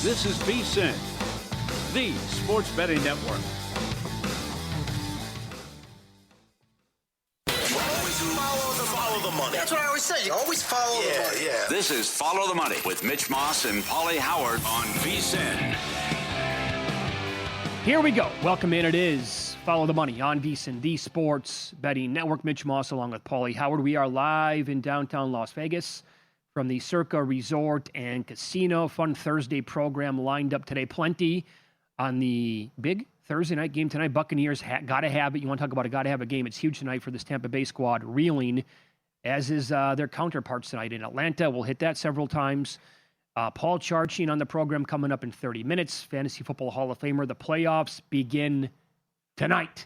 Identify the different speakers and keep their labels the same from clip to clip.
Speaker 1: This is VSiN, the sports betting network.
Speaker 2: Follow the money. That's what I always say. You always follow the money. Yeah.
Speaker 1: This is Follow the Money with Mitch Moss and Paulie Howard on VSiN.
Speaker 3: Here we go. Welcome in. It is Follow the Money on VSiN, the sports betting network. Mitch Moss along with Paulie Howard. We are live in downtown Las Vegas from the Circa Resort and Casino. Fun Thursday program lined up today. Plenty on the big Thursday night game tonight. Buccaneers got to have it. You want to talk about a got to have a game. It's huge tonight for this Tampa Bay squad, reeling, as is their counterparts tonight in Atlanta. We'll hit that several times. Paul Charchian on the program coming up in 30 minutes. Fantasy Football Hall of Famer. The playoffs begin tonight.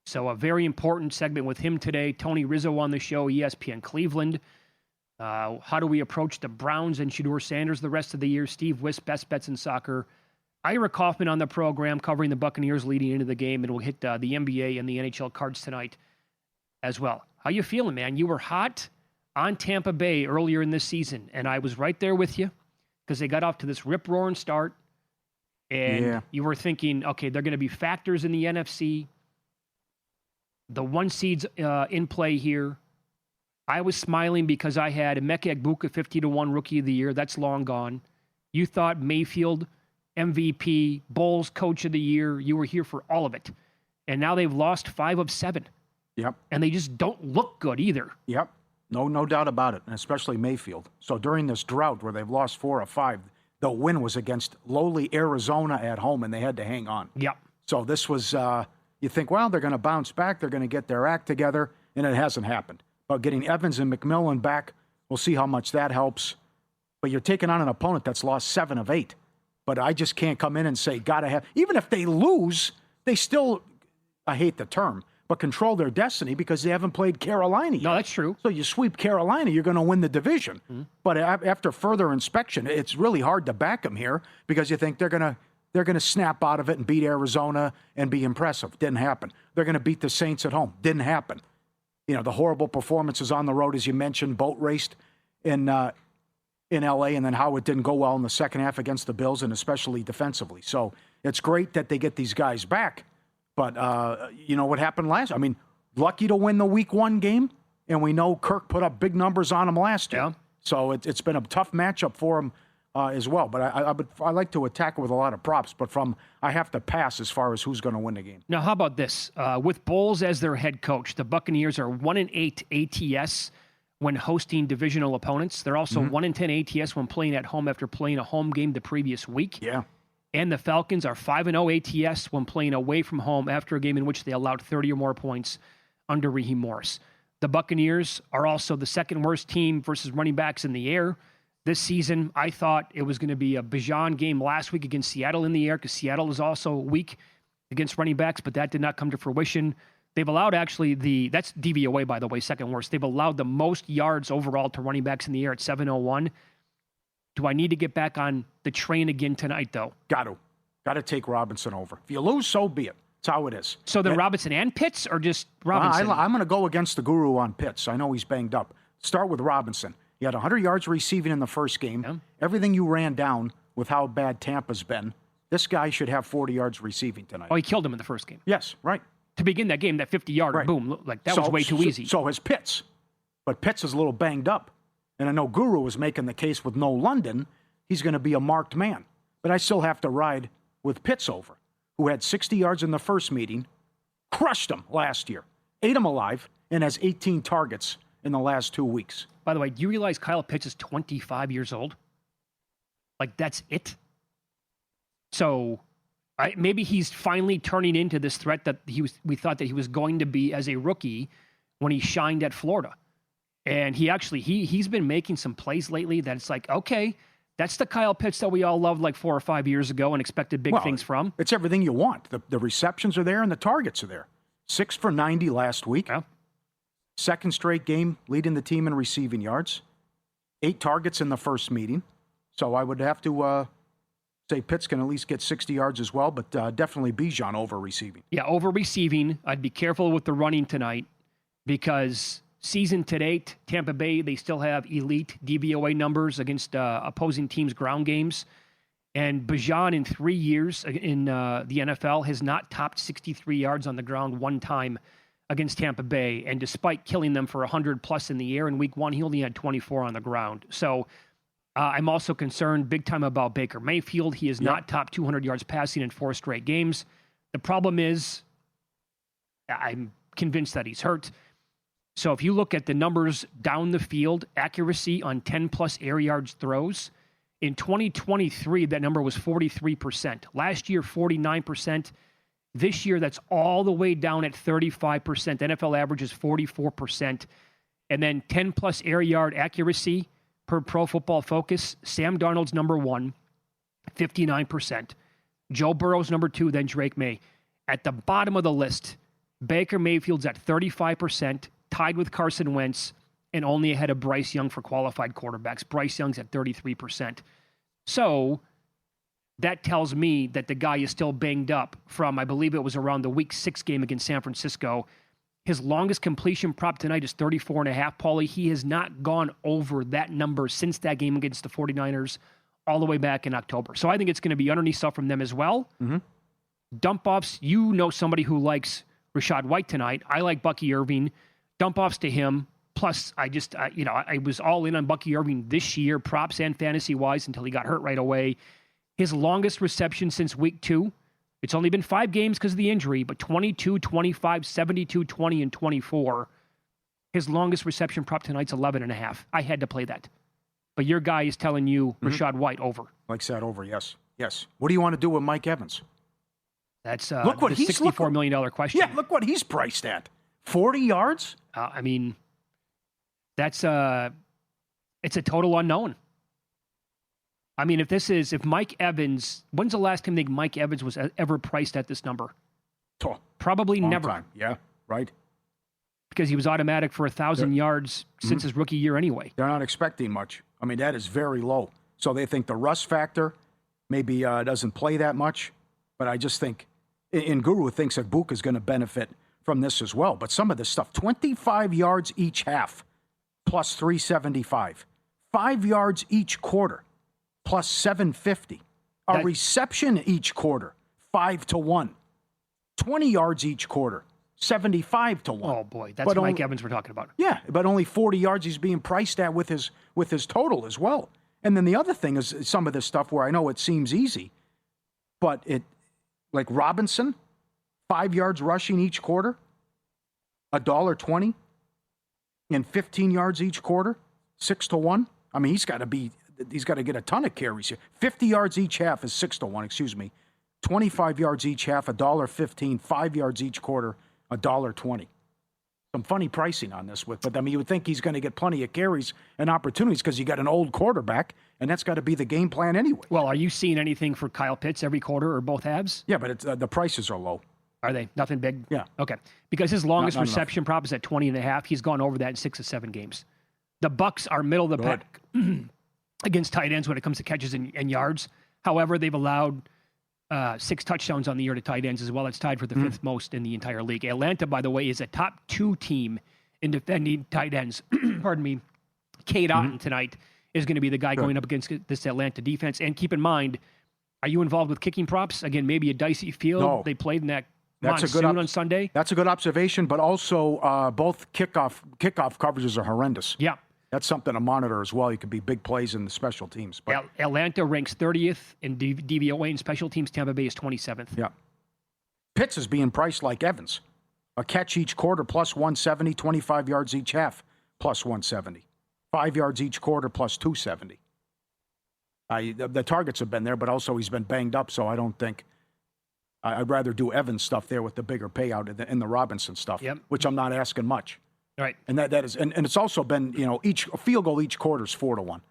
Speaker 3: So a very important segment with him today. Tony Rizzo on the show, ESPN Cleveland. How do we approach the Browns and Shedeur Sanders the rest of the year? Steve Wiss, Best Bets in Soccer. Ira Kaufman on the program covering the Buccaneers leading into the game, and we'll hit the NBA and the NHL cards tonight as well. How you feeling, man? You were hot on Tampa Bay earlier in this season, and I was right there with you because they got off to this rip-roaring start, and you were thinking, okay, they're going to be factors in the NFC. The one seed's in play here. I was smiling because I had Emeka Egbuka 50-1 Rookie of the Year. That's long gone. You thought Mayfield MVP, Bulls Coach of the Year. You were here for all of it. And now they've lost 5 of 7.
Speaker 4: Yep.
Speaker 3: And they just don't look good either.
Speaker 4: Yep. No doubt about it, and especially Mayfield. So during this drought where they've lost 4 of 5, the win was against lowly Arizona at home, and they had to hang on.
Speaker 3: Yep.
Speaker 4: So this was, you think, well, they're going to bounce back. They're going to get their act together, and it hasn't happened. But getting Evans and McMillan back, we'll see how much that helps. But you're taking on an opponent that's lost 7 of 8. But I just can't come in and say, got to have. Even if they lose, they still, I hate the term, but control their destiny because they haven't played Carolina yet.
Speaker 3: No, that's true.
Speaker 4: So you sweep Carolina, you're going to win the division. Mm-hmm. But after further inspection, it's really hard to back them here because you think they're going to snap out of it and beat Arizona and be impressive. Didn't happen. They're going to beat the Saints at home. Didn't happen. You know, the horrible performances on the road, as you mentioned, boat raced in L.A., and then how it didn't go well in the second half against the Bills, and especially defensively. So it's great that they get these guys back. But, you know what happened last? I mean, lucky to win the Week 1 game, and we know Kirk put up big numbers on them last year.
Speaker 3: Yeah.
Speaker 4: So it's been a tough matchup for him as well. But I like to attack it with a lot of props, but I have to pass as far as who's going to win the game.
Speaker 3: Now, how about this? With Bowles as their head coach, the Buccaneers are 1-8 ATS when hosting divisional opponents. They're also 1-10 ATS when playing at home after playing a home game the previous week.
Speaker 4: Yeah.
Speaker 3: And the Falcons are 5-0 ATS when playing away from home after a game in which they allowed 30 or more points under Raheem Morris. The Buccaneers are also the second worst team versus running backs in the air this season. I thought it was going to be a Bijan game last week against Seattle in the air because Seattle is also weak against running backs, but that did not come to fruition. They've allowed that's DVOA, by the way, second worst. They've allowed the most yards overall to running backs in the air at 701. Do I need to get back on the train again tonight, though?
Speaker 4: Got to take Robinson over. If you lose, so be it. That's how it is.
Speaker 3: So then Robinson and Pitts, or just Robinson?
Speaker 4: I'm going to go against the guru on Pitts. I know he's banged up. Start with Robinson. He had 100 yards receiving in the first game. Yeah. Everything you ran down with how bad Tampa's been, this guy should have 40 yards receiving tonight.
Speaker 3: Oh, he killed him in the first game.
Speaker 4: Yes, right.
Speaker 3: To begin that game, that 50-yard boom, like that was way too easy.
Speaker 4: So has Pitts. But Pitts is a little banged up. And I know Guru is making the case with no London. He's going to be a marked man. But I still have to ride with Pitts over, who had 60 yards in the first meeting, crushed him last year, ate him alive, and has 18 targets in the last 2 weeks.
Speaker 3: By the way, do you realize Kyle Pitts is 25 years old? Like, that's it? So maybe he's finally turning into this threat that we thought that he was going to be as a rookie when he shined at Florida. And he's been making some plays lately that it's like, okay, that's the Kyle Pitts that we all loved like 4 or 5 years ago and expected big things from.
Speaker 4: It's everything you want. The receptions are there and the targets are there. 6 for 90 last week.
Speaker 3: Yeah.
Speaker 4: Second straight game leading the team in receiving yards. 8 targets in the first meeting. So I would have to say Pitts can at least get 60 yards as well, but definitely Bijan over receiving.
Speaker 3: Yeah, over receiving. I'd be careful with the running tonight because season to date, Tampa Bay, they still have elite DVOA numbers against opposing teams' ground games. And Bijan in 3 years in the NFL has not topped 63 yards on the ground one time against Tampa Bay. And despite killing them for 100+ in the air in week 1, he only had 24 on the ground. So I'm also concerned big time about Baker Mayfield. He has not topped 200 yards passing in 4 straight games. The problem is I'm convinced that he's hurt. So if you look at the numbers down the field, accuracy on 10+ air yards throws, in 2023, that number was 43%. Last year, 49%. This year, that's all the way down at 35%. NFL average is 44%. And then 10+ air yard accuracy per Pro Football Focus. Sam Darnold's number 1, 59%. Joe Burrow's number 2, then Drake May. At the bottom of the list, Baker Mayfield's at 35%, tied with Carson Wentz, and only ahead of Bryce Young for qualified quarterbacks. Bryce Young's at 33%. So that tells me that the guy is still banged up from, I believe it was around the week 6 game against San Francisco. His longest completion prop tonight is 34.5, Paulie. He has not gone over that number since that game against the 49ers all the way back in October. So I think it's going to be underneath stuff from them as well. Mm-hmm. Dump-offs, you know somebody who likes Rachaad White tonight. I like Bucky Irving. Dump-offs to him. Plus, I was all in on Bucky Irving this year, props and fantasy-wise, until he got hurt right away. His longest reception since week 2, it's only been 5 games because of the injury, but 22, 25, 72, 20, and 24. His longest reception prop tonight's 11.5. I had to play that. But your guy is telling you Rachaad White over.
Speaker 4: Likes that over, yes. Yes. What do you want to do with Mike Evans?
Speaker 3: That's look what the $64 million question.
Speaker 4: Yeah, look what he's priced at. 40 yards?
Speaker 3: It's a total unknown. I mean, if Mike Evans, when's the last time Mike Evans was ever priced at this number? Probably never.
Speaker 4: Time. Yeah, right.
Speaker 3: Because he was automatic for 1,000 yards since his rookie year anyway.
Speaker 4: They're not expecting much. I mean, that is very low. So they think the rust factor maybe doesn't play that much. But I just think, and Guru thinks that Book is going to benefit from this as well. But some of this stuff, 25 yards each half, plus 375. 5 yards each quarter, plus 750. A reception each quarter, 5-1. 20 yards each quarter, 75-1.
Speaker 3: Oh boy, that's Mike Evans we're talking about.
Speaker 4: Yeah, but only 40 yards he's being priced at with his total as well. And then the other thing is some of this stuff where I know it seems easy, but like Robinson, 5 yards rushing each quarter, $1.20, and 15 yards each quarter, 6-1. I mean, he's got to get a ton of carries here. 50 yards each half is 6-1. Excuse me. 25 yards each half, $1.15. 5 yards each quarter, $1.20. Some funny pricing on this but I mean, you would think he's going to get plenty of carries and opportunities because you got an old quarterback, and that's got to be the game plan anyway.
Speaker 3: Well, are you seeing anything for Kyle Pitts every quarter or both halves?
Speaker 4: Yeah, but the prices are low.
Speaker 3: Are they? Nothing big?
Speaker 4: Yeah.
Speaker 3: Okay. Because his longest reception prop is at 20.5. He's gone over that in 6 of 7 games. The Bucs are middle of the pack against tight ends when it comes to catches and yards. However, they've allowed 6 touchdowns on the year to tight ends as well. It's tied for the 5th most in the entire league. Atlanta, by the way, is a top 2 team in defending tight ends. Pardon me. Cade Otton tonight is going to be the guy going up against this Atlanta defense. And keep in mind, are you involved with kicking props? Again, maybe a dicey field. No. They played in that monsoon on Sunday.
Speaker 4: That's a good observation, but also both kickoff coverages are horrendous.
Speaker 3: Yeah.
Speaker 4: That's something to monitor as well. You could be big plays in the special teams. But
Speaker 3: Atlanta ranks 30th in DVOA in special teams. Tampa Bay is 27th.
Speaker 4: Yeah. Pitts is being priced like Evans. A catch each quarter, plus 170. 25 yards each half, plus 170. 5 yards each quarter, plus 270. The targets have been there, but also he's been banged up, so I don't think I'd rather do Evans stuff there with the bigger payout in the Robinson stuff, which I'm not asking much.
Speaker 3: Right.
Speaker 4: And that is, and it's also been, each field goal each quarter is 4-1.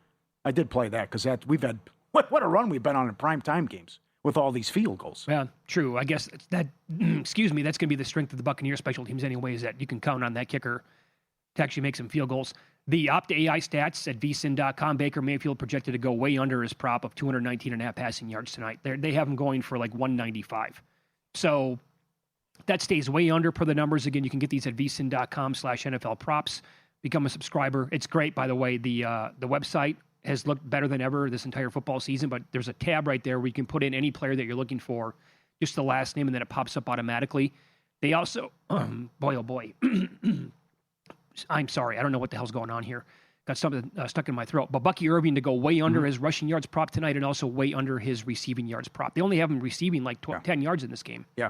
Speaker 4: I did play that because we've had what a run we've been on in primetime games with all these field goals.
Speaker 3: Yeah, true. I guess that excuse me, that's going to be the strength of the Buccaneer special teams anyway, is that you can count on that kicker to actually make some field goals. The Opta AI stats at vsin.com, Baker Mayfield projected to go way under his prop of 219.5 passing yards tonight. They have him going for like 195. So that stays way under per the numbers. Again, you can get these at vsin.com/NFL props. Become a subscriber. It's great, by the way. The website, has looked better than ever this entire football season, but there's a tab right there where you can put in any player that you're looking for, just the last name, and then it pops up automatically. They also, boy, oh boy, I'm sorry, I don't know what the hell's going on here. Got something stuck in my throat. But Bucky Irving to go way under his rushing yards prop tonight and also way under his receiving yards prop. They only have him receiving like 10 yards in this game.
Speaker 4: Yeah.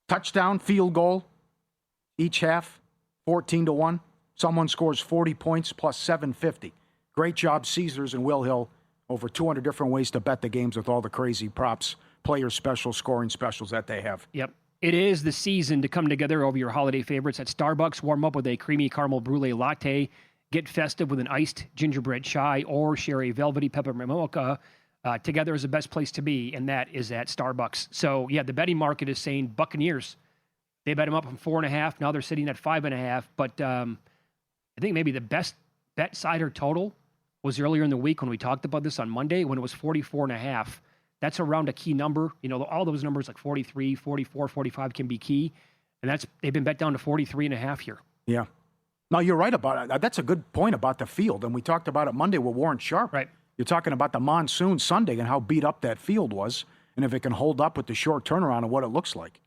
Speaker 4: Touchdown, field goal, each half, 14-1. Someone scores 40 points plus 750. Great job, Caesars and Will Hill. Over 200 different ways to bet the games with all the crazy props, player specials, scoring specials that they have.
Speaker 3: Yep. It is the season to come together over your holiday favorites at Starbucks. Warm up with a creamy caramel brulee latte. Get festive with an iced gingerbread chai or share a velvety peppermint mocha. Together is the best place to be, and that is at Starbucks. So, yeah, the betting market is saying Buccaneers. They bet them up from 4.5. Now they're sitting at 5.5. But I think maybe the best bet side or total was earlier in the week when we talked about this on Monday when it was 44.5. That's around a key number. You know, all those numbers like 43, 44, 45 can be key. And they've been bet down to 43.5 here.
Speaker 4: Yeah. No, you're right about it. That's a good point about the field. And we talked about it Monday with Warren Sharp.
Speaker 3: Right.
Speaker 4: You're talking about the monsoon Sunday and how beat up that field was. And if it can hold up with the short turnaround and what it looks like.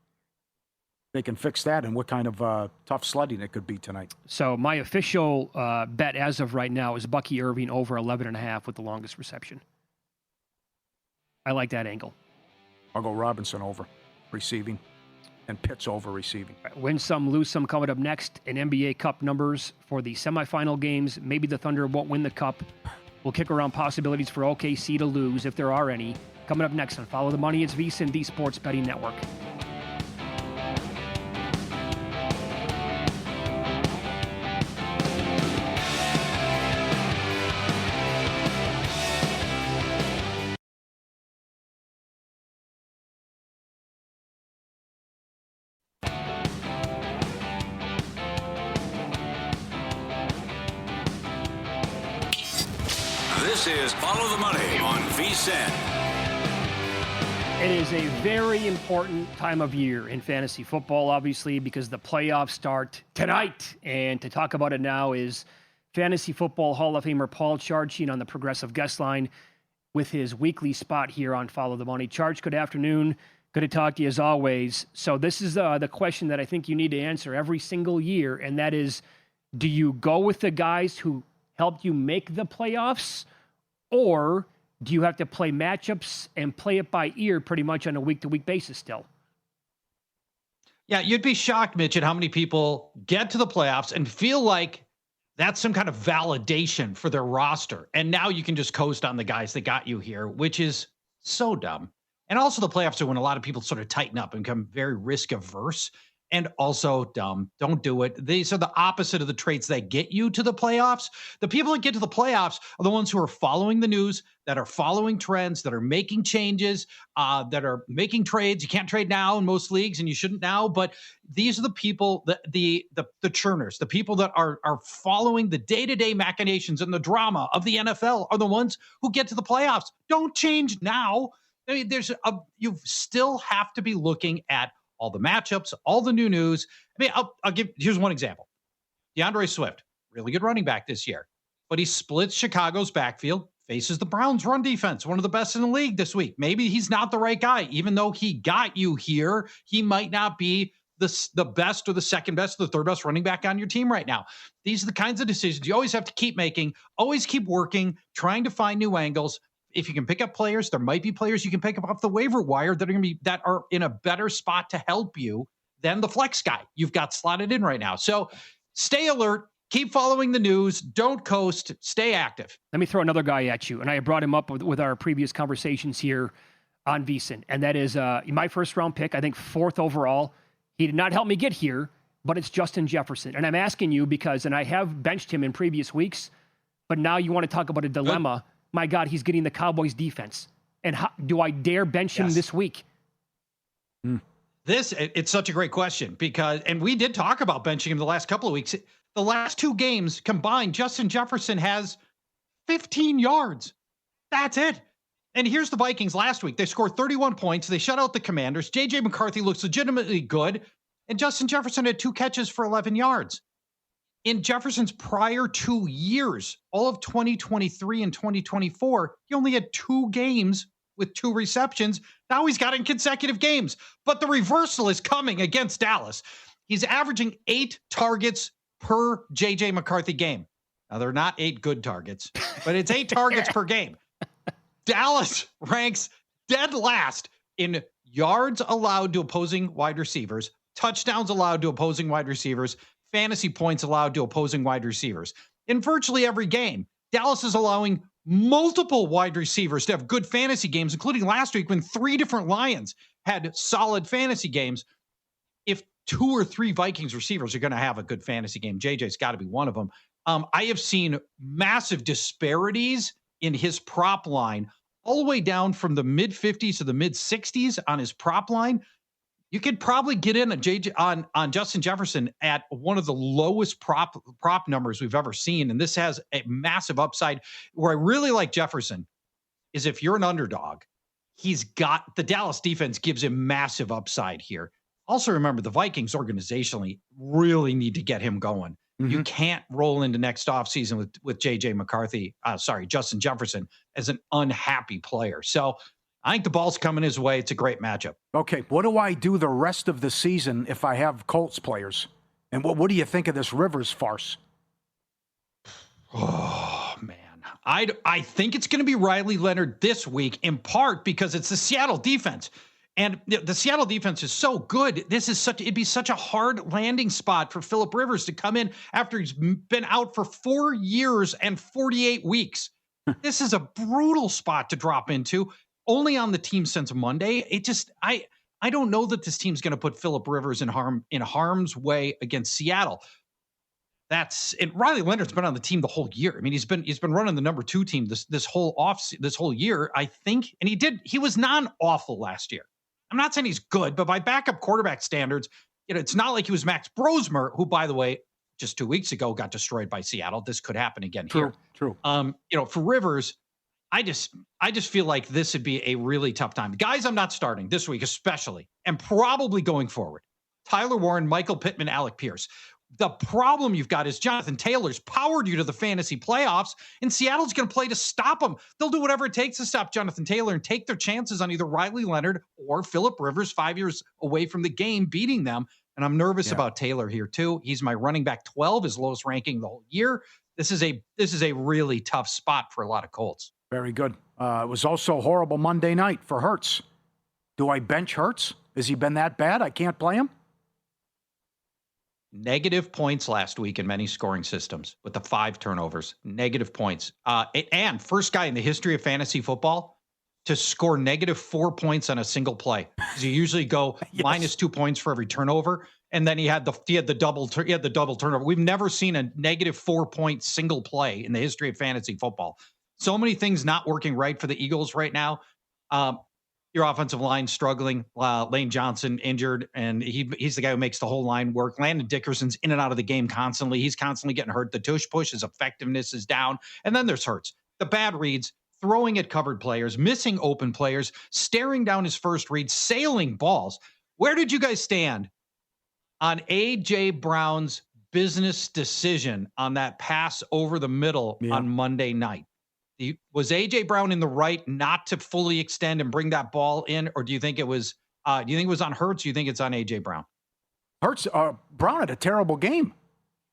Speaker 4: They can fix that and what kind of tough sledding it could be tonight.
Speaker 3: So my official bet as of right now is Bucky Irving over 11.5 with the longest reception. I like that angle.
Speaker 4: I'll go Robinson over receiving and Pitts over receiving.
Speaker 3: Win some, lose some coming up next. And NBA Cup numbers for the semifinal games. Maybe the Thunder won't win the Cup. We'll kick around possibilities for OKC to lose, if there are any. Coming up next on Follow the Money, it's VSiN, the Sports Betting Network.
Speaker 1: This is Follow the Money on VSiN.
Speaker 3: It is a very important time of year in fantasy football, obviously, because the playoffs start tonight. And to talk about it now is Fantasy Football Hall of Famer Paul Charchian on the Progressive Guest Line with his weekly spot here on Follow the Money. Charch, good afternoon. Good to talk to you as always. So this is the question that I think you need to answer every single year, and that is, do you go with the guys who helped you make the playoffs, or do you have to play matchups and play it by ear pretty much on a week-to-week basis still?
Speaker 5: Yeah, you'd be shocked, Mitch, at how many people get to the playoffs and feel like that's some kind of validation for their roster. And now you can just coast on the guys that got you here, which is so dumb. And also the playoffs are when a lot of people sort of tighten up and become very risk averse. And also dumb. Don't do it. These are the opposite of the traits that get you to the playoffs. The people that get to the playoffs are the ones who are following the news, that are following trends, that are making changes, that are making trades. You can't trade now in most leagues, and you shouldn't now. But these are the people, the churners, the people that are following the day-to-day machinations and the drama of the NFL are the ones who get to the playoffs. Don't change now. I mean, you still have to be looking at all the matchups, all the new news. I mean, here's one example. DeAndre Swift, really good running back this year, but he splits Chicago's backfield, faces the Browns run defense, one of the best in the league this week. Maybe he's not the right guy. Even though he got you here, he might not be the best or the second best or the third best running back on your team right now. These are the kinds of decisions you always have to keep making, always keep working, trying to find new angles. If you can pick up players, there might be players you can pick up off the waiver wire that are in a better spot to help you than the flex guy you've got slotted in right now. So stay alert, keep following the news, don't coast, stay active.
Speaker 3: Let me throw another guy at you, and I brought him up with our previous conversations here on VSiN, and that is my first round pick, I think 4th overall. He did not help me get here, but it's Justin Jefferson. And I'm asking you because, and I have benched him in previous weeks, but now you want to talk about a dilemma. Good. My God, he's getting the Cowboys defense. And how, do I dare bench him this week?
Speaker 5: It's such a great question and we did talk about benching him the last couple of weeks. The last 2 games combined, Justin Jefferson has 15 yards. That's it. And here's the Vikings last week. They scored 31 points. They shut out the Commanders. J.J. McCarthy looks legitimately good. And Justin Jefferson had 2 catches for 11 yards. In Jefferson's prior 2 years, all of 2023 and 2024, he only had 2 games with 2 receptions. Now he's got in consecutive games. But the reversal is coming against Dallas. He's averaging 8 targets per J.J. McCarthy game. Now, they're not 8 good targets, but it's 8 targets per game. Dallas ranks dead last in yards allowed to opposing wide receivers, touchdowns allowed to opposing wide receivers, fantasy points allowed to opposing wide receivers. In virtually every game, Dallas is allowing multiple wide receivers to have good fantasy games, including last week when 3 different Lions had solid fantasy games. If 2 or 3 Vikings receivers are going to have a good fantasy game, JJ's got to be one of them. I have seen massive disparities in his prop line, all the way down from the mid 50s to the mid 60s on his prop line. You could probably get in on Justin Jefferson at one of the lowest prop numbers we've ever seen. And this has a massive upside. Where I really like Jefferson is if you're an underdog, he's got the Dallas defense gives him massive upside here. Also remember the Vikings organizationally really need to get him going. Mm-hmm. You can't roll into next offseason with Justin Jefferson as an unhappy player. So I think the ball's coming his way. It's a great matchup.
Speaker 4: Okay, what do I do the rest of the season if I have Colts players? And what do you think of this Rivers farce?
Speaker 5: Oh, man. I think it's going to be Riley Leonard this week, in part because it's the Seattle defense. And the Seattle defense is so good. It'd be such a hard landing spot for Phillip Rivers to come in after he's been out for 4 years and 48 weeks. This is a brutal spot to drop into. Only on the team since Monday. I don't know that this team's going to put Phillip Rivers in harm's way against Seattle. Riley Leonard's been on the team the whole year. I mean, he's been running the number 2 team this whole year, I think. And he was non-awful last year. I'm not saying he's good, but by backup quarterback standards, it's not like he was Max Brosmer, who, by the way, just 2 weeks ago got destroyed by Seattle. This could happen again here.
Speaker 4: True.
Speaker 5: For Rivers, I just feel like this would be a really tough time. Guys, I'm not starting this week, especially, and probably going forward. Tyler Warren, Michael Pittman, Alec Pierce. The problem you've got is Jonathan Taylor's powered you to the fantasy playoffs, and Seattle's going to play to stop him. They'll do whatever it takes to stop Jonathan Taylor and take their chances on either Riley Leonard or Phillip Rivers, 5 years away from the game, beating them. And I'm nervous about Taylor here too. He's my running back 12, his lowest ranking the whole year. This is a really tough spot for a lot of Colts.
Speaker 4: Very good. It was also a horrible Monday night for Hurts. Do I bench Hurts? Has he been that bad? I can't play him?
Speaker 5: Negative points last week in many scoring systems with the 5 turnovers. Negative points. And first guy in the history of fantasy football to score negative 4 points on a single play. Because you usually go minus 2 points for every turnover. And then he had the double turnover. We've never seen a negative 4 point single play in the history of fantasy football. So many things not working right for the Eagles right now. Your offensive line struggling. Lane Johnson injured, and he's the guy who makes the whole line work. Landon Dickerson's in and out of the game constantly. He's constantly getting hurt. The tush push, his effectiveness is down. And then there's Hurts. The bad reads, throwing at covered players, missing open players, staring down his first read, sailing balls. Where did you guys stand on A.J. Brown's business decision on that pass over the middle on Monday night? Was A.J. Brown in the right not to fully extend and bring that ball in, or do you think it was? Do you think it was on Hurts? Or do you think it's on A.J. Brown?
Speaker 4: Hurts. Brown had a terrible game.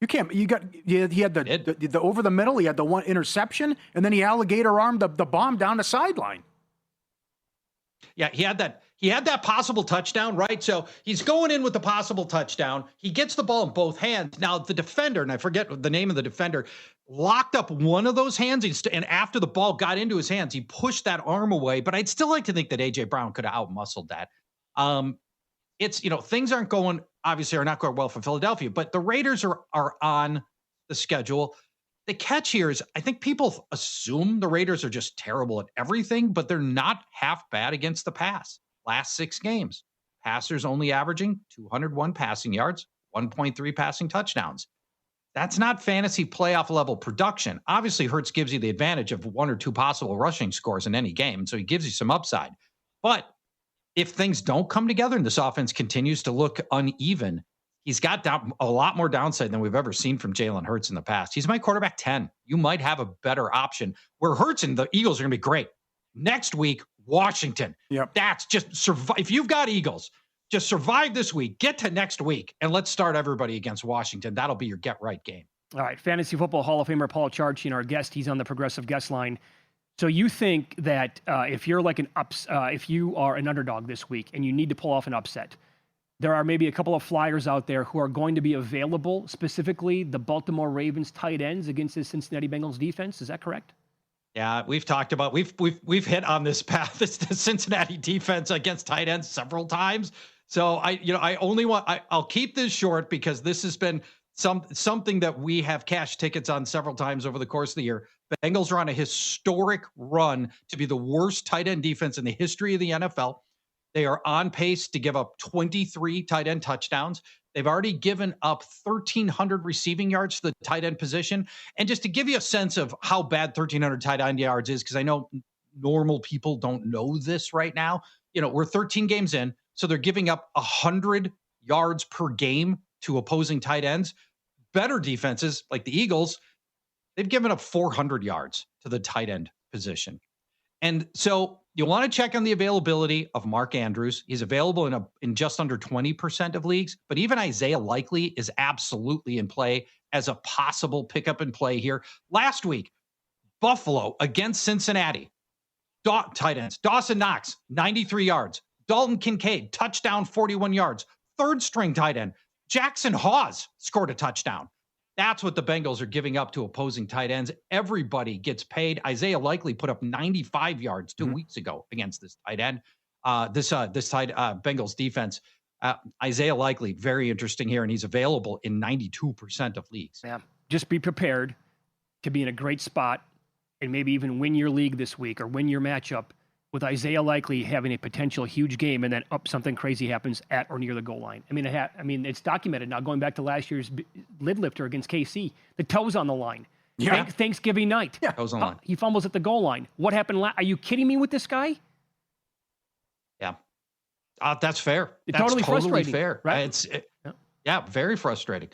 Speaker 4: He had the over the middle. He had the one interception, and then he alligator armed the bomb down the sideline.
Speaker 5: Yeah, he had that possible touchdown, right? So he's going in with the possible touchdown. He gets the ball in both hands. Now the defender, and I forget the name of the defender, locked up one of those hands. And after the ball got into his hands, he pushed that arm away. But I'd still like to think that A.J. Brown could have outmuscled that. Things are not going well for Philadelphia, but the Raiders are on the schedule. The catch here is, I think people assume the Raiders are just terrible at everything, but they're not half bad against the pass. Last 6 games, passers only averaging 201 passing yards, 1.3 passing touchdowns. That's not fantasy playoff level production. Obviously, Hurts gives you the advantage of 1 or 2 possible rushing scores in any game, so he gives you some upside. But if things don't come together and this offense continues to look uneven, he's got a lot more downside than we've ever seen from Jalen Hurts in the past. He's my quarterback 10. You might have a better option where Hurts and the Eagles are going to be great. Next week, Washington.
Speaker 4: Yep.
Speaker 5: That's just survive. If you've got Eagles, just survive this week, get to next week, and let's start everybody against Washington. That'll be your get-right game.
Speaker 3: All right, Fantasy Football Hall of Famer Paul Charchian, our guest. He's on the Progressive Guest Line. So you think that if you're like if you are an underdog this week and you need to pull off an upset, there are maybe a couple of flyers out there who are going to be available, specifically the Baltimore Ravens tight ends against the Cincinnati Bengals defense. Is that correct?
Speaker 5: Yeah, we've talked about we've hit on this path. It's the Cincinnati defense against tight ends several times. So I'll keep this short because this has been something that we have cashed tickets on several times over the course of the year. Bengals are on a historic run to be the worst tight end defense in the history of the NFL. They are on pace to give up 23 tight end touchdowns. They've already given up 1,300 receiving yards to the tight end position. And just to give you a sense of how bad 1,300 tight end yards is, because I know normal people don't know this right now. We're 13 games in, so they're giving up 100 yards per game to opposing tight ends. Better defenses, like the Eagles, they've given up 400 yards to the tight end position. And so you want to check on the availability of Mark Andrews. He's available in just under 20% of leagues, but even Isaiah Likely is absolutely in play as a possible pickup and play here. Last week, Buffalo against Cincinnati, tight ends, Dawson Knox, 93 yards, Dalton Kincaid, touchdown, 41 yards, third string tight end, Jackson Hawes scored a touchdown. That's what the Bengals are giving up to opposing tight ends. Everybody gets paid. Isaiah Likely put up 95 yards 2 weeks ago against this tight end. Bengals defense. Isaiah Likely, very interesting here, and he's available in 92% of leagues.
Speaker 3: Yeah, just be prepared to be in a great spot and maybe even win your league this week or win your matchup with Isaiah Likely having a potential huge game, and then something crazy happens at or near the goal line. I mean, it's documented now. Going back to last year's lid lifter against KC, the toes on the line. Yeah. Thanksgiving night.
Speaker 5: Yeah, toes on the line.
Speaker 3: He fumbles at the goal line. What happened? Are you kidding me with this guy?
Speaker 5: Yeah, that's fair. That's
Speaker 3: totally frustrating,
Speaker 5: fair.
Speaker 3: Right?
Speaker 5: Yeah, very frustrating.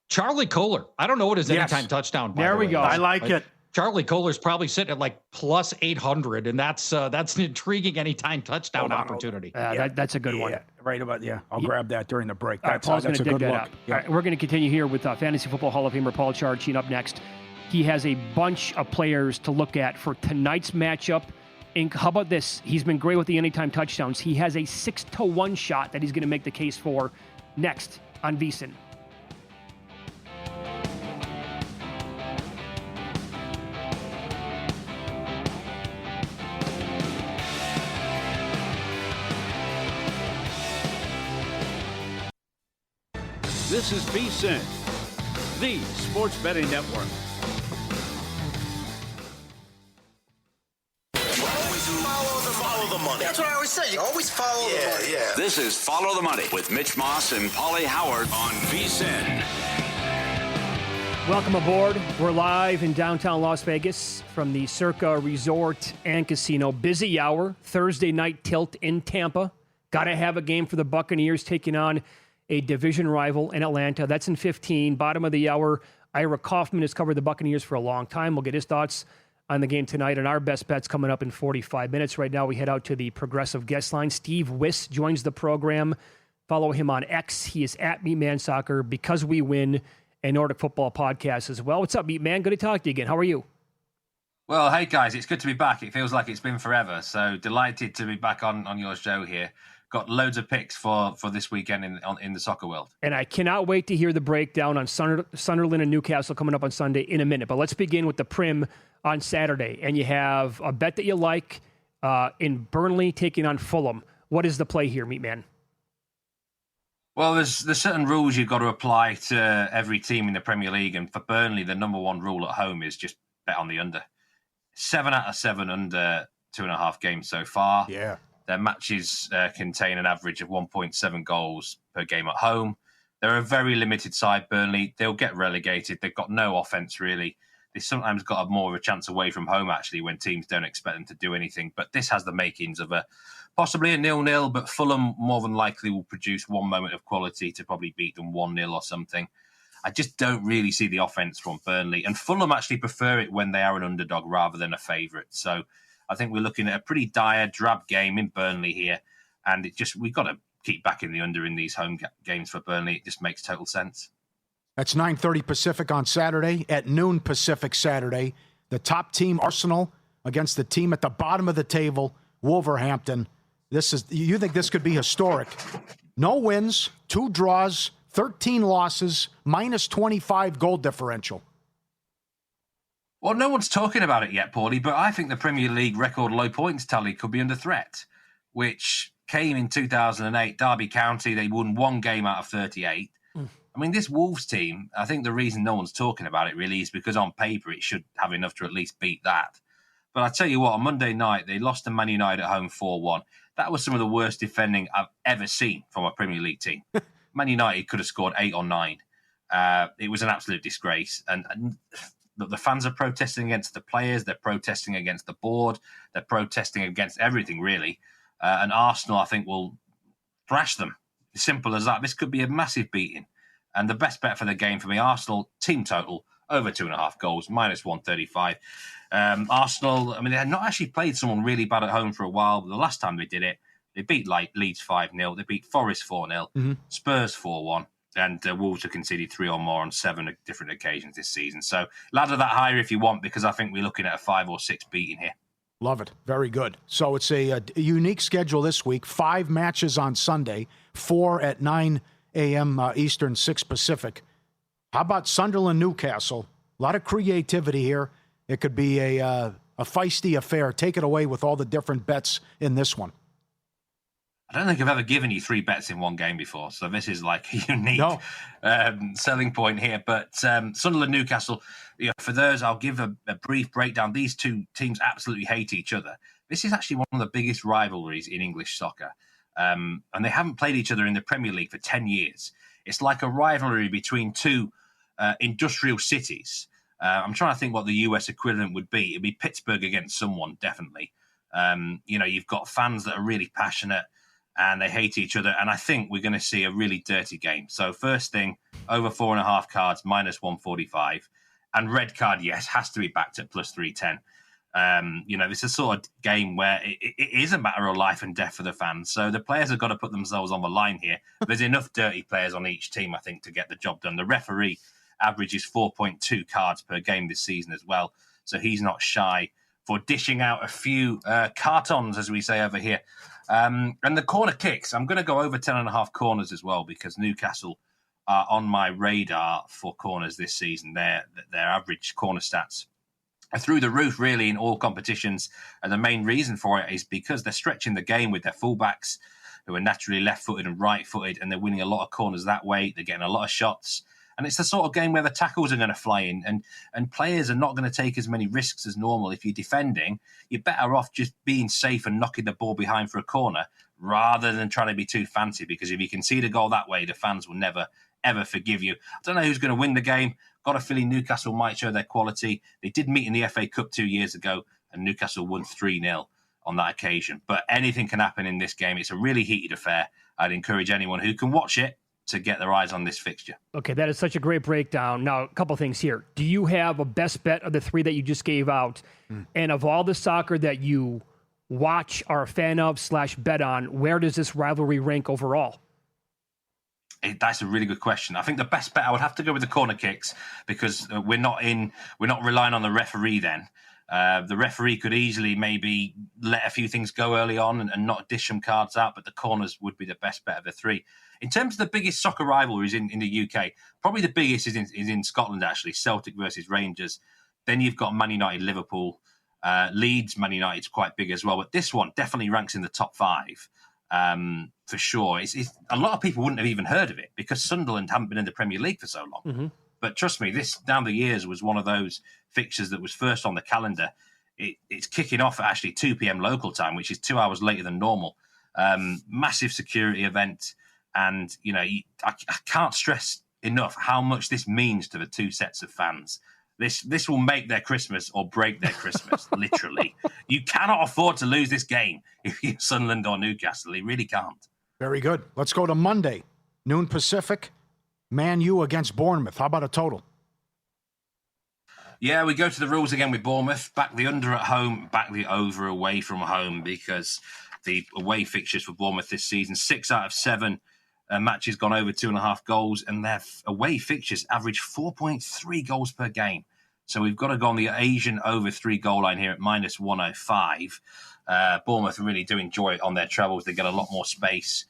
Speaker 5: Charlie Kohler. I don't know what his anytime touchdown.
Speaker 3: There we go.
Speaker 4: I like it.
Speaker 5: Charlie Kohler's probably sitting at like plus 800, and that's an intriguing anytime touchdown opportunity.
Speaker 3: That's a good one.
Speaker 4: Right about I'll grab that during the break.
Speaker 3: Paul's going to dig that up.
Speaker 4: Yeah.
Speaker 3: All right, we're going to continue here with Fantasy Football Hall of Famer Paul Charchian up next. He has a bunch of players to look at for tonight's matchup. And how about this? He's been great with the anytime touchdowns. He has a 6-1 shot that he's going to make the case for next on VSiN.
Speaker 1: This is VSiN, the sports betting network.
Speaker 2: Follow the money. That's what I always say. You always follow the money. Yeah.
Speaker 1: This is Follow the Money with Mitch Moss and Paulie Howard on VSiN.
Speaker 3: Welcome aboard. We're live in downtown Las Vegas from the Circa Resort and Casino. Busy hour, Thursday night tilt in Tampa. Got to have a game for the Buccaneers taking on a division rival in Atlanta. That's in 15. Bottom of the hour, Ira Kaufman has covered the Buccaneers for a long time. We'll get his thoughts on the game tonight and our best bets coming up in 45 minutes. Right now, we head out to the Progressive Guest Line. Steve Wiss joins the program. Follow him on X. He is at Meatman Soccer, Because We Win, and Nordic Football Podcast as well. What's up, Meatman? Good to talk to you again. How are you?
Speaker 6: Well, hey, guys. It's good to be back. It feels like it's been forever. So delighted to be back on your show here. Got loads of picks for this weekend in the soccer world.
Speaker 3: And I cannot wait to hear the breakdown on Sunderland and Newcastle coming up on Sunday in a minute. But let's begin with the Prim on Saturday. And you have a bet that you like in Burnley taking on Fulham. What is the play here, Meatman?
Speaker 6: Well, there's certain rules you've got to apply to every team in the Premier League. And for Burnley, the number one rule at home is just bet on the under. 7 out of 7 under 2.5 games so far.
Speaker 4: Yeah.
Speaker 6: Their matches contain an average of 1.7 goals per game at home. They're a very limited side, Burnley. They'll get relegated. They've got no offense, really. they sometimes got more of a chance away from home, actually, when teams don't expect them to do anything. But this has the makings of possibly a 0-0, but Fulham more than likely will produce one moment of quality to probably beat them 1-0 or something. I just don't really see the offense from Burnley. And Fulham actually prefer it when they are an underdog rather than a favourite. So I think we're looking at a pretty dire, drab game in Burnley here. And we've got to keep backing the under in these home games for Burnley. It just makes total sense.
Speaker 4: That's 9:30 Pacific on Saturday. At noon Pacific Saturday, the top team, Arsenal, against the team at the bottom of the table, Wolverhampton. You think this could be historic? No wins, 2 draws, 13 losses, minus 25 goal differential.
Speaker 6: Well, no one's talking about it yet, Paulie, but I think the Premier League record low points tally could be under threat, which came in 2008. Derby County, they won 1 game out of 38. I mean, this Wolves team, I think the reason no one's talking about it really is because on paper it should have enough to at least beat that. But I tell you what, on Monday night, they lost to Man United at home 4-1. That was some of the worst defending I've ever seen from a Premier League team. Man United could have scored 8 or 9. It was an absolute disgrace. And the fans are protesting against the players. They're protesting against the board. They're protesting against everything, really. And Arsenal, I think, will thrash them. Simple as that. This could be a massive beating. And the best bet for the game for me, Arsenal, team total, over 2.5 goals, minus 135. Arsenal, I mean, they had not actually played someone really bad at home for a while. But the last time they did it, they beat Leeds 5-0. They beat Forest 4-0, Spurs 4-1. And Wolves have conceded 3 or more on 7 different occasions this season. So ladder that higher if you want, because I think we're looking at a 5 or 6 beating here.
Speaker 4: Love it. Very good. So it's a unique schedule this week. 5 matches on Sunday, 4 at 9 a.m. Eastern, 6 Pacific. How about Sunderland, Newcastle? A lot of creativity here. It could be a feisty affair. Take it away with all the different bets in this one.
Speaker 6: I don't think I've ever given you 3 bets in one game before, so this is like a unique selling point here. But Sunderland, Newcastle, for those, I'll give a brief breakdown. These 2 teams absolutely hate each other. This is actually one of the biggest rivalries in English soccer. And they haven't played each other in the Premier League for 10 years. It's like a rivalry between 2 industrial cities. I'm trying to think what the US equivalent would be. It'd be Pittsburgh against someone, definitely. You've got fans that are really passionate and they hate each other. And I think we're going to see a really dirty game. So first thing, over 4.5 cards, minus 145. And red card, yes, has to be backed at plus 310. This is a sort of game where it is a matter of life and death for the fans. So the players have got to put themselves on the line here. There's enough dirty players on each team, I think, to get the job done. The referee averages 4.2 cards per game this season as well. So he's not shy for dishing out a few cartons, as we say over here. And the corner kicks, I'm going to go over 10.5 corners as well, because Newcastle are on my radar for corners this season. Their average corner stats are through the roof, really, in all competitions. And the main reason for it is because they're stretching the game with their fullbacks, who are naturally left-footed and right-footed, and they're winning a lot of corners that way. They're getting a lot of shots. And it's the sort of game where the tackles are going to fly in, and players are not going to take as many risks as normal. If you're defending, you're better off just being safe and knocking the ball behind for a corner rather than trying to be too fancy, because if you concede a goal that way, the fans will never, ever forgive you. I don't know who's going to win the game. Got a feeling Newcastle might show their quality. They did meet in the FA Cup 2 years ago, and Newcastle won 3-0 on that occasion. But anything can happen in this game. It's a really heated affair. I'd encourage anyone who can watch it to get their eyes on this fixture.
Speaker 3: Okay, that is such a great breakdown. Now, a couple things here. Do you have a best bet of the 3 that you just gave out? And of all the soccer that you watch, are a fan of / bet on, where does this rivalry rank overall?
Speaker 6: That's a really good question. I think the best bet, I would have to go with the corner kicks, because we're not relying on the referee then. The referee could easily maybe let a few things go early on and not dish some cards out, but the corners would be the best bet of the 3. In terms of the biggest soccer rivalries in the UK, probably the biggest is in Scotland, actually, Celtic versus Rangers. Then you've got Man United, Liverpool, Leeds, Man United's quite big as well. But this one definitely ranks in the top 5 for sure. A lot of people wouldn't have even heard of it because Sunderland haven't been in the Premier League for so long. Mm-hmm. But trust me, this down the years was one of those fixtures that was first on the calendar. It's kicking off at actually 2 p.m. local time, which is 2 hours later than normal. Massive security event. And, I can't stress enough how much this means to the 2 sets of fans. This will make their Christmas or break their Christmas, literally. You cannot afford to lose this game if you're Sunderland or Newcastle. You really can't.
Speaker 4: Very good. Let's go to Monday, noon Pacific. Man U against Bournemouth. How about a total?
Speaker 6: Yeah, we go to the rules again with Bournemouth. Back the under at home, back the over away from home, because the away fixtures for Bournemouth this season, 6 out of 7 matches gone over 2.5 goals, and their away fixtures average 4.3 goals per game. So we've got to go on the Asian over 3 goal line here at minus 105. Bournemouth really do enjoy it on their travels. They get a lot more space.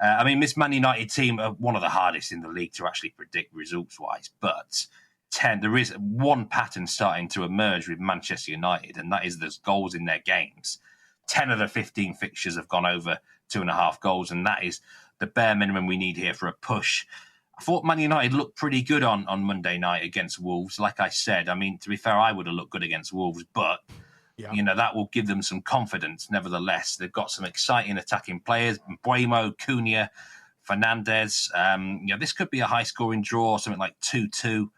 Speaker 6: I mean, this Man United team are one of the hardest in the league to actually predict results-wise, but there is one pattern starting to emerge with Manchester United, and that is there's goals in their games. 10 of the 15 fixtures have gone over 2.5 goals, and that is the bare minimum we need here for a push. I thought Man United looked pretty good on Monday night against Wolves. Like I said, I mean, to be fair, I would have looked good against Wolves, but that will give them some confidence. Nevertheless, they've got some exciting attacking players: Mbeumo, Cunha, Fernandez. This could be a high-scoring draw, something like 2-2.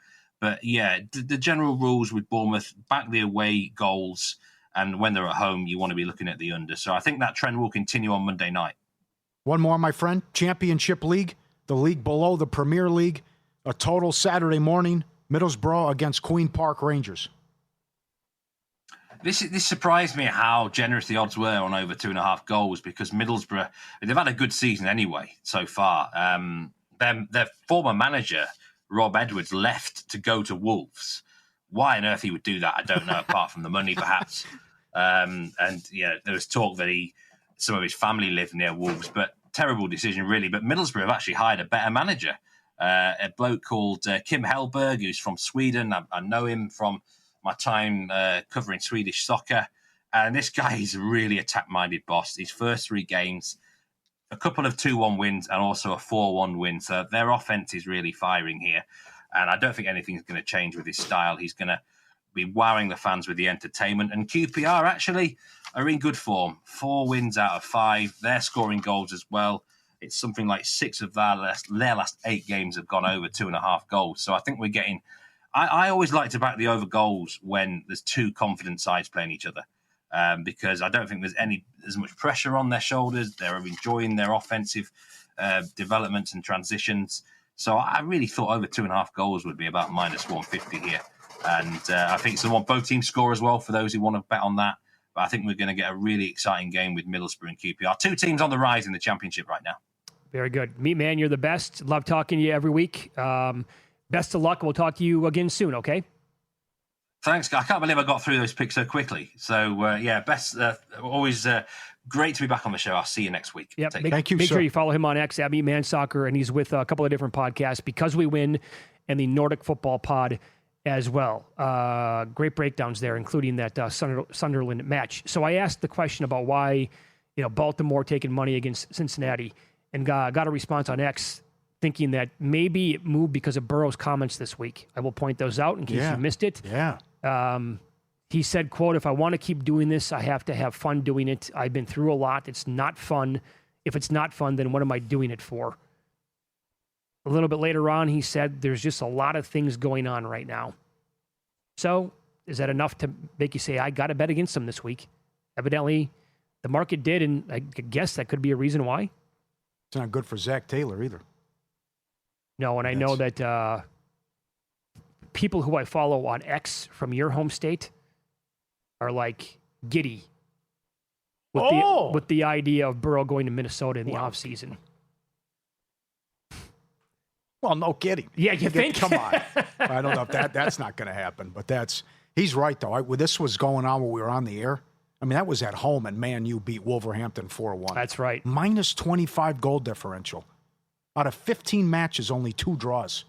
Speaker 6: But yeah, the general rules with Bournemouth: back the away goals, and when they're at home, you want to be looking at the under. So I think that trend will continue on Monday night.
Speaker 4: One more, my friend. Championship League, the league below the Premier League. A total Saturday morning, Middlesbrough against Queen Park Rangers.
Speaker 6: This surprised me how generous the odds were on over 2.5 goals, because Middlesbrough, they've had a good season anyway so far. Their former manager, Rob Edwards, left to go to Wolves. Why on earth he would do that, I don't know, apart from the money perhaps. There was talk that some of his family lived near Wolves, but terrible decision, really. But Middlesbrough have actually hired a better manager, a bloke called Kim Hellberg, who's from Sweden. I know him from my time covering Swedish soccer. And this guy is a really attack-minded boss. His first 3 games, a couple of 2-1 wins and also a 4-1 win. So their offense is really firing here. And I don't think anything's going to change with his style. He's going to be wowing the fans with the entertainment. And QPR actually are in good form. 4 wins out of 5. They're scoring goals as well. It's something like 6 of their last 8 games have gone over 2.5 goals. So I think we're getting... I always like to back the over goals when there's 2 confident sides playing each other, because I don't think there's as much pressure on their shoulders. They're enjoying their offensive developments and transitions. So I really thought over 2.5 goals would be about minus 150 here. And I think both teams score as well for those who want to bet on that. But I think we're going to get a really exciting game with Middlesbrough and QPR. 2 teams on the rise in the Championship right now.
Speaker 3: Very good. Meat Man, you're the best. Love talking to you every week. Best of luck. We'll talk to you again soon, okay?
Speaker 6: Thanks. I can't believe I got through those picks so quickly. So, best. Always great to be back on the show. I'll see you next week.
Speaker 3: Yep.
Speaker 4: Thank you,
Speaker 3: Make
Speaker 4: sir.
Speaker 3: sure you follow him on X, Meat Man Soccer, and he's with a couple of different podcasts, Because We Win and the Nordic Football Pod as well. Great breakdowns there, including that Sunderland match. So I asked the question about why, Baltimore taking money against Cincinnati, and got a response on X thinking that maybe it moved because of Burrow's comments this week. I will point those out in case you missed it.
Speaker 4: Yeah.
Speaker 3: He said, quote, "If I want to keep doing this, I have to have fun doing it. I've been through a lot. It's not fun. If it's not fun, then what am I doing it for?" A little bit later on, he said, "There's just a lot of things going on right now." So is that enough to make you say, I got to bet against them this week? Evidently, the market did, and I guess that could be a reason why.
Speaker 4: It's not good for Zach Taylor either.
Speaker 3: No, and I know that people who I follow on X from your home state are like giddy with the idea of Burrow going to Minnesota in the offseason.
Speaker 4: Well, no kidding.
Speaker 3: Yeah, you think?
Speaker 4: Come on. I don't know if that's not going to happen, but he's right, though. This was going on when we were on the air. I mean, that was at home, and Man U beat Wolverhampton 4-1.
Speaker 3: That's right.
Speaker 4: Minus 25 goal differential. Out of 15 matches, only 2 draws.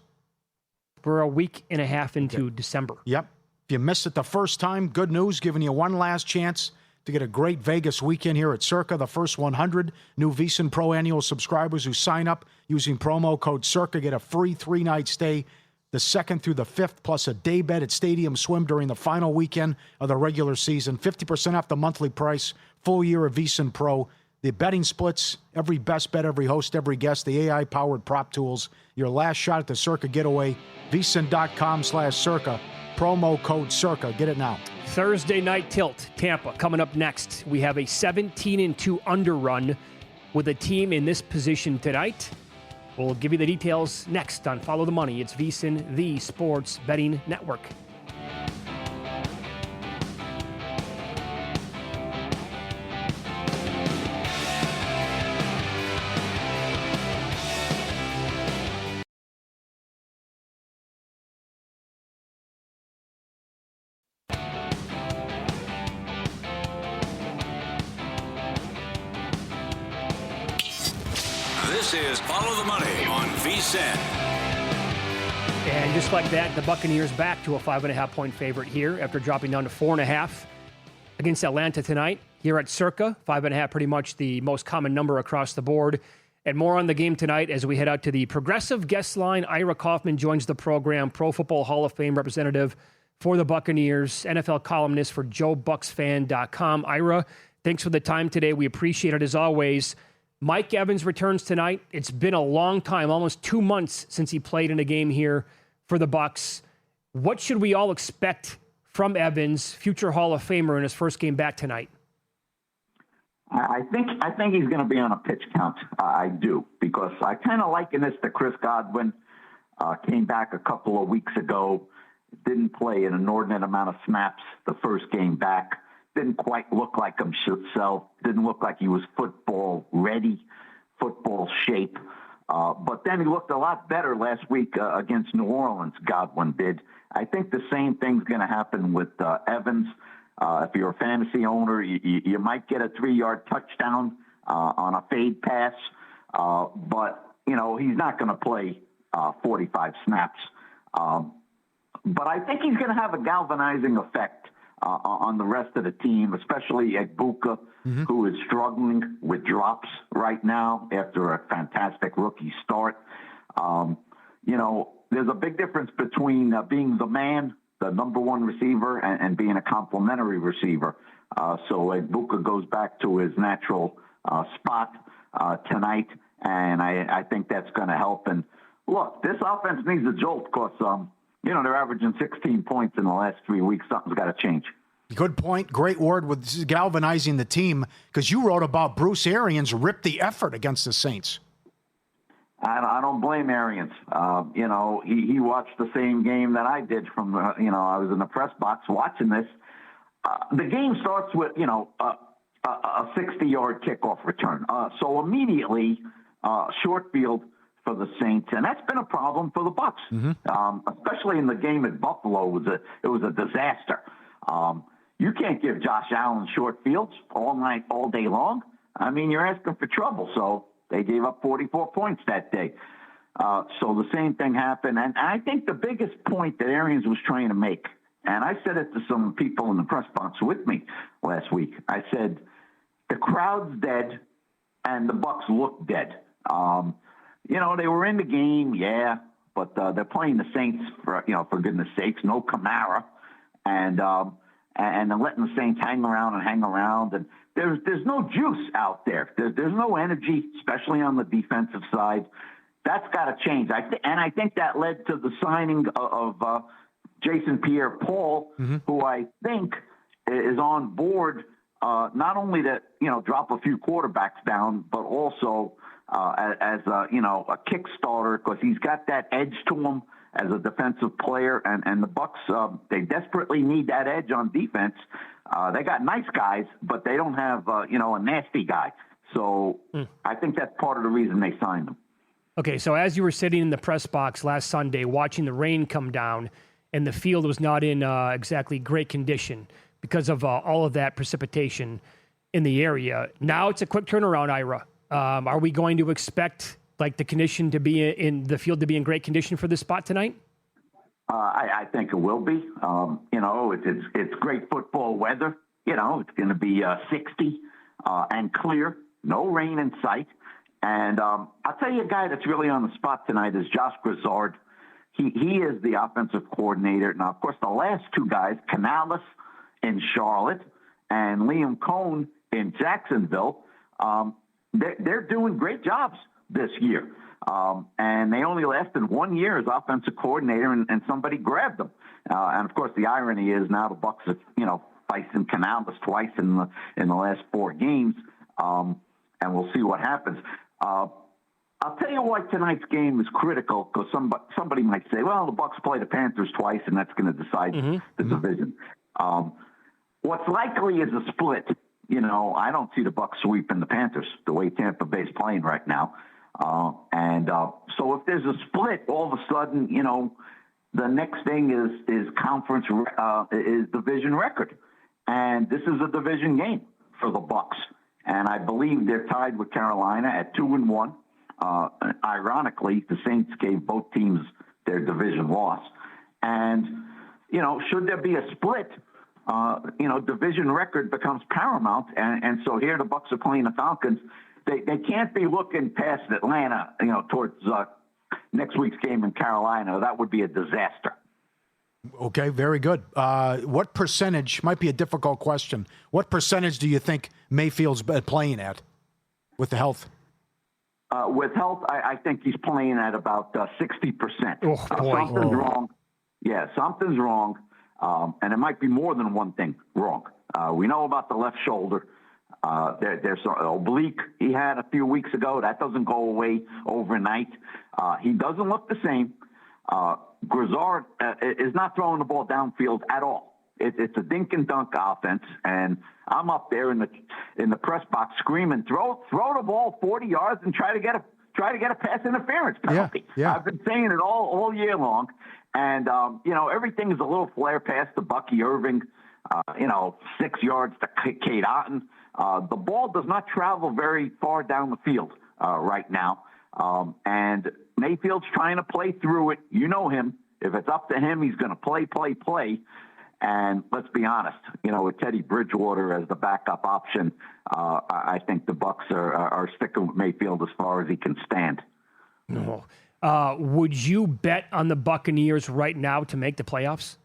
Speaker 3: We're a week and a half into December.
Speaker 4: Yep. If you missed it the first time, good news, giving you one last chance to get a great Vegas weekend here at Circa. The first 100 new VSiN Pro annual subscribers who sign up using promo code Circa get a free 3-night stay the 2nd through the 5th, plus a day bet at Stadium Swim during the final weekend of the regular season. 50% off the monthly price, full year of VSiN Pro. The betting splits, every best bet, every host, every guest, the AI-powered prop tools, your last shot at the Circa getaway, vsin.com/Circa. promo code CIRCA. Get it now.
Speaker 3: Thursday night tilt, Tampa, coming up next. We have a 17-2 underrun with a team in this position tonight. We'll give you the details next on Follow the Money. It's VSiN, the Sports Betting Network.
Speaker 1: This is Follow the Money on VSiN.
Speaker 3: And just like that, the Buccaneers back to a 5.5-point favorite here after dropping down to 4.5 against Atlanta tonight. Here at Circa, 5.5 pretty much the most common number across the board. And more on the game tonight as we head out to the Progressive guest line. Ira Kaufman joins the program, Pro Football Hall of Fame representative for the Buccaneers, NFL columnist for JoeBucksFan.com. Ira, thanks for the time today. We appreciate it as always. Mike Evans returns tonight. It's been a long time, almost 2 months since he played in a game here for the Bucs. What should we all expect from Evans, future Hall of Famer, in his first game back tonight?
Speaker 7: I think he's going to be on a pitch count. I do, because I kind of liken this to Chris Godwin. Came back a couple of weeks ago, didn't play an inordinate amount of snaps the first game back. Didn't quite look like himself. Didn't look like he was football ready, football shape. But then he looked a lot better last week against New Orleans, Godwin did. I think the same thing's going to happen with Evans. If you're a fantasy owner, you might get a 3-yard touchdown on a fade pass. But, he's not going to play 45 snaps. But I think he's going to have a galvanizing effect on the rest of the team, especially Egbuka, who is struggling with drops right now after a fantastic rookie start. There's a big difference between being the man, the number one receiver, and being a complimentary receiver. So Egbuka goes back to his natural spot tonight, and I think that's going to help. And look, this offense needs a jolt because they're averaging 16 points in the last 3 weeks. Something's got to change.
Speaker 4: Good point. Great word with galvanizing the team, because you wrote about Bruce Arians ripped the effort against the Saints.
Speaker 7: I don't blame Arians. He watched the same game that I did from, I was in the press box watching this. The game starts with, a 60-yard kickoff return. So immediately, short field for the Saints, and that's been a problem for the Bucs, especially in the game at Buffalo. It was a disaster. You can't give Josh Allen short fields all night, all day long. I mean, you're asking for trouble. So they gave up 44 points that day. So the same thing happened, and I think the biggest point that Arians was trying to make, and I said it to some people in the press box with me last week. I said the crowd's dead, and the Bucs look dead. They were in the game, yeah, but they're playing the Saints for goodness sakes, no Kamara, and they're letting the Saints hang around, and there's no juice out there. There's no energy, especially on the defensive side. That's got to change. I think that led to the signing of Jason Pierre-Paul, who I think is on board not only to drop a few quarterbacks down, but also as a kickstarter, because he's got that edge to him as a defensive player, and the Bucs they desperately need that edge on defense. They got nice guys, but they don't have a nasty guy. So I think that's part of the reason they signed him.
Speaker 3: Okay, so as you were sitting in the press box last Sunday watching the rain come down, and the field was not in exactly great condition because of all of that precipitation in the area. Now it's a quick turnaround, Ira. Are we going to expect the condition to be in the field to be in great condition for this spot tonight?
Speaker 7: I think it will be. It's great football weather. It's going to be 60 and clear, no rain in sight. And I'll tell you a guy that's really on the spot tonight is Josh Grizzard. He is the offensive coordinator. Now, of course, the last two guys, Canales in Charlotte and Liam Cohn in Jacksonville, they're doing great jobs this year. And they only lasted 1 year as offensive coordinator, and somebody grabbed them. And of course, the irony is now the Bucs have, facing Canales twice in the last 4 games, and we'll see what happens. I'll tell you why tonight's game is critical, because somebody might say, well, the Bucs play the Panthers twice, and that's going to decide the division. What's likely is a split. I don't see the Bucs sweeping the Panthers the way Tampa Bay's playing right now. So if there's a split, all of a sudden, the next thing is conference is division record, and this is a division game for the Bucs. And I believe they're tied with Carolina at 2-1. Ironically, the Saints gave both teams their division loss. And, should there be a split, division record becomes paramount. And so here the Bucs are playing the Falcons. They can't be looking past Atlanta, towards next week's game in Carolina. That would be a disaster.
Speaker 4: Okay, very good. What percentage, might be a difficult question, what percentage do you think Mayfield's playing at with the health?
Speaker 7: With health, I think he's playing at about 60%.
Speaker 3: Oh, boy.
Speaker 7: Something's wrong. Yeah, something's wrong. And it might be more than one thing wrong. We know about the left shoulder. There's an oblique he had a few weeks ago. That doesn't go away overnight. He doesn't look the same. Grizzard is not throwing the ball downfield at all. It's a dink and dunk offense, and I'm up there in the press box screaming, throw the ball 40 yards and try to get a pass interference penalty.
Speaker 4: Yeah.
Speaker 7: I've been saying it all year long, and everything is a little flare pass to Bucky Irving, 6 yards to Cade Otton. The ball does not travel very far down the field right now, and Mayfield's trying to play through it. You know him. If it's up to him, he's going to play. And let's be honest, with Teddy Bridgewater as the backup option, I think the Bucs are sticking with Mayfield as far as he can stand.
Speaker 3: No. Would you bet on the Buccaneers right now to make the playoffs?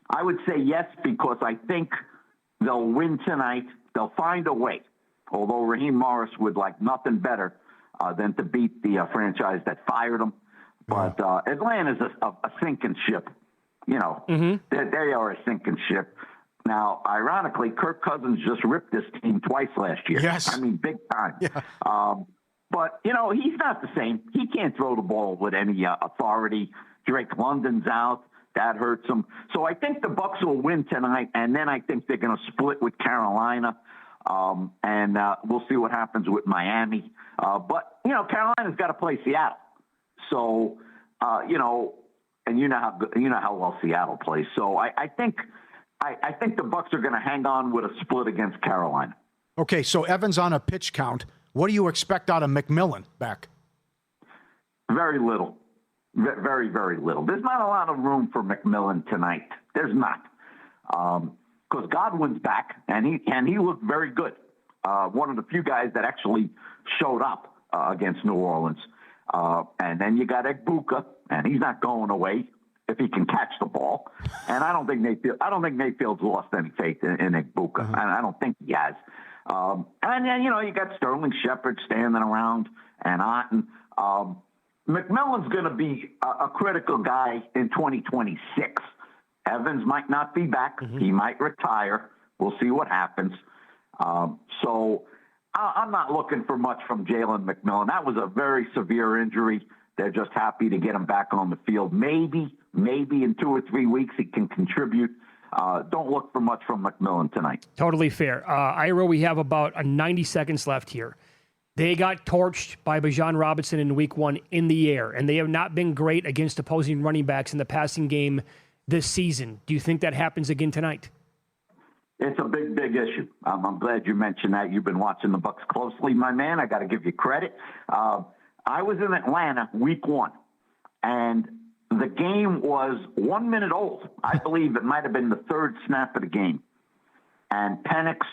Speaker 7: I would say yes, because I think they'll win tonight. They'll find a way, although Raheem Morris would like nothing better than to beat the franchise that fired him. But Atlanta's a sinking ship. They are a sinking ship. Now, ironically, Kirk Cousins just ripped this team twice last year.
Speaker 4: Yes.
Speaker 7: I mean, big time.
Speaker 4: Yeah.
Speaker 7: But, he's not the same. He can't throw the ball with any authority. Drake London's out. That hurts him. So I think the Bucs will win tonight, and then I think they're going to split with Carolina. And we'll see what happens with Miami. But, Carolina's got to play Seattle. So, and you know how well Seattle plays. So I think the Bucs are going to hang on with a split against Carolina.
Speaker 4: Okay, so Evans on a pitch count. What do you expect out of McMillan back?
Speaker 7: Very little. Very, very little. There's not a lot of room for McMillan tonight. There's not. Because Godwin's back, and he looked very good. One of the few guys that actually showed up against New Orleans. And then you got Egbuka, and he's not going away if he can catch the ball. And I don't think Mayfield's lost any faith in Egbuka. And I don't think he has. And then, you got Sterling Shepard standing around and Otten. McMillan's going to be a critical guy in 2026. Evans might not be back. He might retire. We'll see what happens. So I'm not looking for much from Jalen McMillan. That was a very severe injury. They're just happy to get him back on the field. Maybe in 2 or 3 weeks he can contribute. Don't look for much from McMillan tonight.
Speaker 3: Totally fair. Ira, we have about 90 seconds left here. They got torched by Bijan Robinson in week 1 in the air, and they have not been great against opposing running backs in the passing game this season. Do you think that happens again tonight?
Speaker 7: It's a big issue. I'm glad you mentioned that. You've been watching the Bucs closely, my man. I got to give you credit. I was in Atlanta week 1, and the game was 1 minute old. I believe it might have been the third snap of the game. And Penix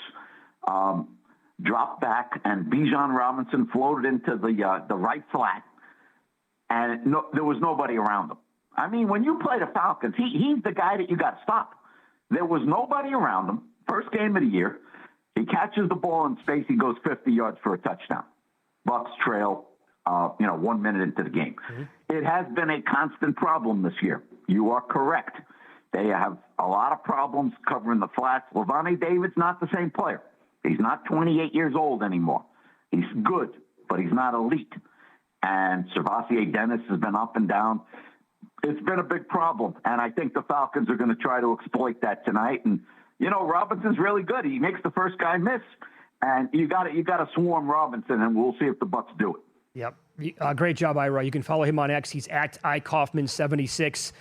Speaker 7: dropped back, and Bijan Robinson floated into the right flat, and there was nobody around him. I mean, when you play the Falcons, he's the guy that you got to stop. There was nobody around him. First game of the year. He catches the ball in space. He goes 50 yards for a touchdown. Bucks trail, 1 minute into the game. It has been a constant problem this year. You are correct. They have a lot of problems covering the flats. Levante David's not the same player. He's not 28 years old anymore. He's good, but he's not elite. And Servassier Dennis has been up and down. It's been a big problem, and I think the Falcons are going to try to exploit that tonight. And Robinson's really good. He makes the first guy miss, and you got to swarm Robinson, and we'll see if the Bucks do it.
Speaker 3: Yep, great job, Ira. You can follow him on X. He's at iKaufman76,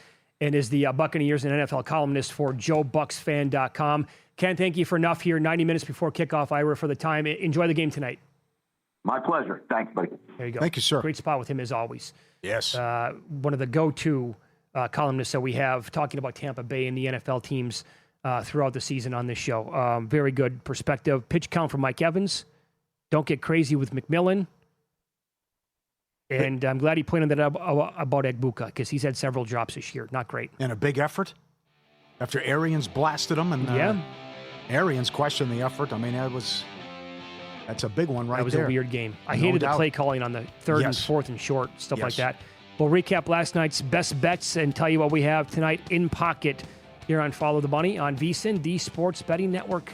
Speaker 3: and is the Buccaneers and NFL columnist for JoeBucksFan.com. Ken, thank you for enough here. 90 minutes before kickoff, Ira, for the time. Enjoy the game tonight.
Speaker 7: My pleasure. Thanks, buddy.
Speaker 3: There you go.
Speaker 4: Thank you, sir.
Speaker 3: Great spot with him as always.
Speaker 4: Yes.
Speaker 3: One of the go-to columnists that we have talking about Tampa Bay and the NFL teams throughout the season on this show. Very good perspective. Pitch count for Mike Evans. Don't get crazy with McMillan. And I'm glad he pointed that out about Egbuka because he's had several drops this year. Not great.
Speaker 4: And a big effort after Arians blasted him. And Arians questioned the effort. I mean, that's a big one right there.
Speaker 3: That was a weird game. I hated the play calling on the third and fourth and short, stuff like that. We'll recap last night's best bets and tell you what we have tonight in pocket here on Follow the Money on VSiN, the Sports Betting Network.